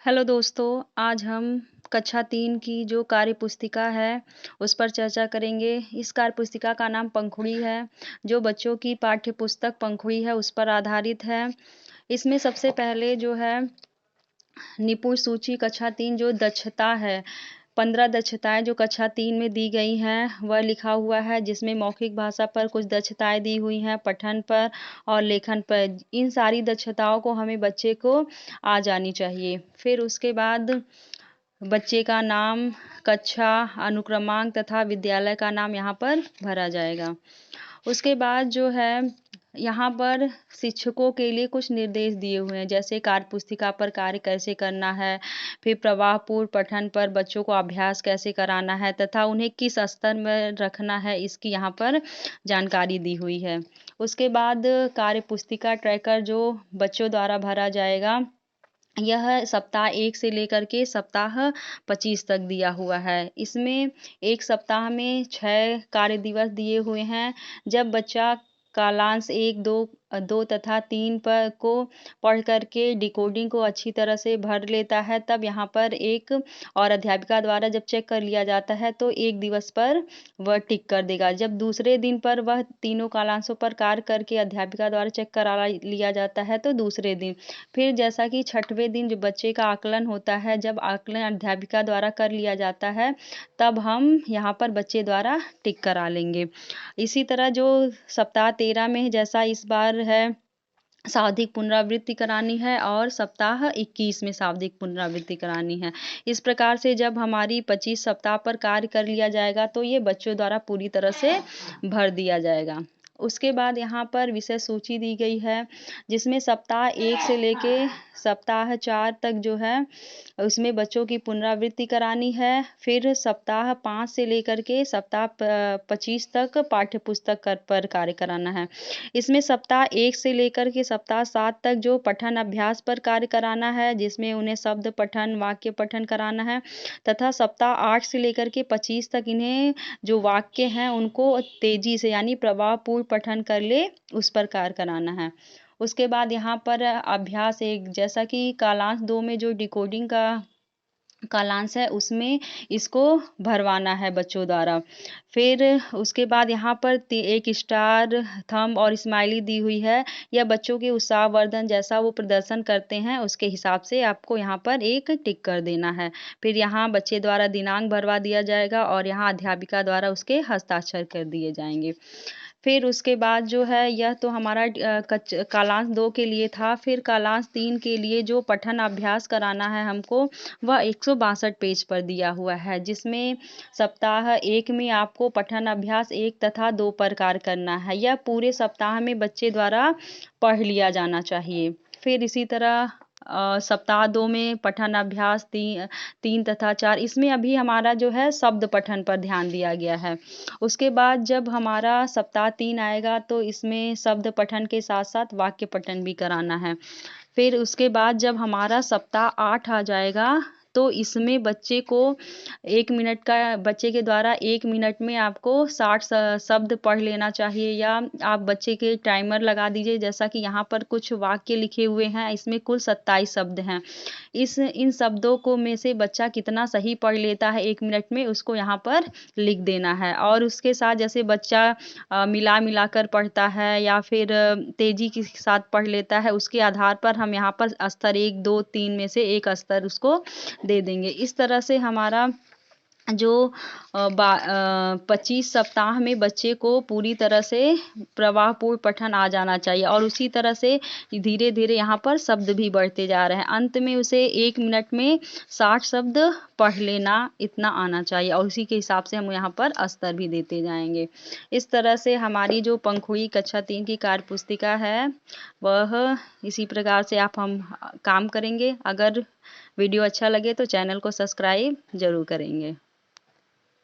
Hello दोस्तों, आज हम कक्षा 3 की जो कार्य पुस्तिका है, उस पर चर्चा करेंगे। इस कार्य पुस्तिका का नाम पंखुड़ी है, जो बच्चों की पाठ्य पुस्तक पंखुड़ी है, उस पर आधारित है। इसमें सबसे पहले जो है निपुण सूची कक्षा 3 जो दक्षता है, 15 दक्षताएँ जो कक्षा 3 में दी गई हैं, वह लिखा हुआ है, जिसमें मौखिक भाषा पर कुछ दक्षताएँ दी हुई हैं, पठन पर और लेखन पर। इन सारी दक्षताओं को हमें बच्चे को आ जानी चाहिए। फिर उसके बाद बच्चे का नाम, कक्षा, अनुक्रमांक तथा विद्यालय का नाम यहाँ पर भरा जाएगा। उसके बाद जो है यहाँ पर शिक्षकों के लिए कुछ निर्देश दिए हुए हैं, जैसे कार्यपुस्तिका पर कार्य कैसे करना है, फिर प्रवाहपूर्ण पठन पर बच्चों को अभ्यास कैसे कराना है तथा उन्हें किस स्तर में रखना है, इसकी यहाँ पर जानकारी दी हुई है। उसके बाद कार्यपुस्तिका ट्रैकर जो बच्चों द्वारा भरा जाएगा, यह सप्ताह 1 से लेकर के सप्ताह 25 तक दिया हुआ है। इसमें एक सप्ताह में 6 कार्य दिवस दिए हुए हैं। जब बच्चा कालांश 1, 2 तथा 3 पर को पढ़ कर के डिकोडिंग को अच्छी तरह से भर लेता है, तब यहाँ पर एक और अध्यापिका द्वारा जब चेक कर लिया जाता है, तो 1 दिवस पर वह टिक कर देगा। जब दूसरे दिन पर वह तीनों कालांशों पर कार्य करके अध्यापिका द्वारा चेक करा लिया जाता है, तो दूसरे दिन। फिर जैसा कि छठवें दिन जो बच्चे का आकलन होता है, जब आकलन अध्यापिका द्वारा कर लिया जाता है, तब हम यहाँ पर बच्चे द्वारा टिक करा लेंगे। इसी तरह जो सप्ताह 13 में जैसा इस बार है, शाब्दिक पुनरावृत्ति करानी है और सप्ताह 21 में शाब्दिक पुनरावृत्ति करानी है। इस प्रकार से जब हमारी 25 सप्ताह पर कार्य कर लिया जाएगा, तो ये बच्चों द्वारा पूरी तरह से भर दिया जाएगा। उसके बाद यहाँ पर विषय सूची दी गई है, जिसमें सप्ताह 1 से लेके सप्ताह 4 तक जो है, उसमें बच्चों की पुनरावृत्ति करानी है। फिर सप्ताह 5 से लेकर के सप्ताह 25 तक पाठ्य पुस्तक पर कार्य कराना है। इसमें सप्ताह 1 से लेकर के सप्ताह 7 तक जो पठन अभ्यास पर कार्य कराना है, जिसमें उन्हें शब्द पठन, वाक्य पठन कराना है तथा सप्ताह 8 से लेकर के 25 तक इन्हें जो वाक्य हैं, उनको तेज़ी से यानी प्रभावपूर्ण पठन कर ले, उस पर कार्य कराना है। उसके बाद यहाँ पर अभ्यास 1 जैसा कि कालांश 2 में जो डिकोडिंग का कालांश है, उसमें इसको भरवाना है बच्चों द्वारा। फिर उसके बाद यहाँ पर एक स्टार, थंब और स्माइली दी हुई है। यह बच्चों के उत्साहवर्धन जैसा वो प्रदर्शन करते हैं, उसके हिसाब से आपको यहाँ पर एक टिक कर देना है। फिर यहाँ बच्चे द्वारा दिनांक भरवा दिया जाएगा और यहाँ अध्यापिका द्वारा उसके हस्ताक्षर कर दिए जाएंगे। फिर उसके बाद जो है, यह तो हमारा कालांश 2 के लिए था। फिर कालांश 3 के लिए जो पठन अभ्यास कराना है हमको, वह 162 पेज पर दिया हुआ है, जिसमें सप्ताह 1 में आपको पठन अभ्यास 1 तथा 2 पर कार्य करना है। यह पूरे सप्ताह में बच्चे द्वारा पढ़ लिया जाना चाहिए। फिर इसी तरह सप्ताह 2 में पठन अभ्यास 3 तथा 4, इसमें अभी हमारा जो है शब्द पठन पर ध्यान दिया गया है। उसके बाद जब हमारा सप्ताह 3 आएगा, तो इसमें शब्द पठन के साथ-साथ वाक्य पठन भी कराना है। फिर उसके बाद जब हमारा सप्ताह 8 आ जाएगा, तो इसमें बच्चे को 1 मिनट का बच्चे के द्वारा 1 मिनट में आपको 60 शब्द पढ़ लेना चाहिए, या आप बच्चे के टाइमर लगा दीजिए। जैसा कि यहाँ पर कुछ वाक्य लिखे हुए हैं, इसमें कुल 27 शब्द हैं। इन शब्दों को में से बच्चा कितना सही पढ़ लेता है 1 मिनट में, उसको यहाँ पर लिख देना है। और उसके साथ जैसे बच्चा मिला कर पढ़ता है या फिर तेज़ी के साथ पढ़ लेता है, उसके आधार पर हम यहाँ पर स्तर 1, 2, 3 में से एक स्तर उसको दे देंगे। इस तरह से हमारा जो 25 सप्ताह में बच्चे को पूरी तरह से प्रवाहपूर्ण पठन आ जाना चाहिए, और उसी तरह से धीरे-धीरे यहाँ पर शब्द भी बढ़ते जा रहे हैं। अंत में उसे 1 मिनट में 60 शब्द पढ़ लेना, इतना आना चाहिए, और उसी के हिसाब से हम यहाँ पर स्तर भी देते जाएंगे। इस तरह से हमारी जो पंखुड़ी कक्षा 3 की कार्यपुस्तिका है, वह इसी प्रकार से हम काम करेंगे। अगर वीडियो अच्छा लगे तो चैनल को सब्सक्राइब ज़रूर करेंगे।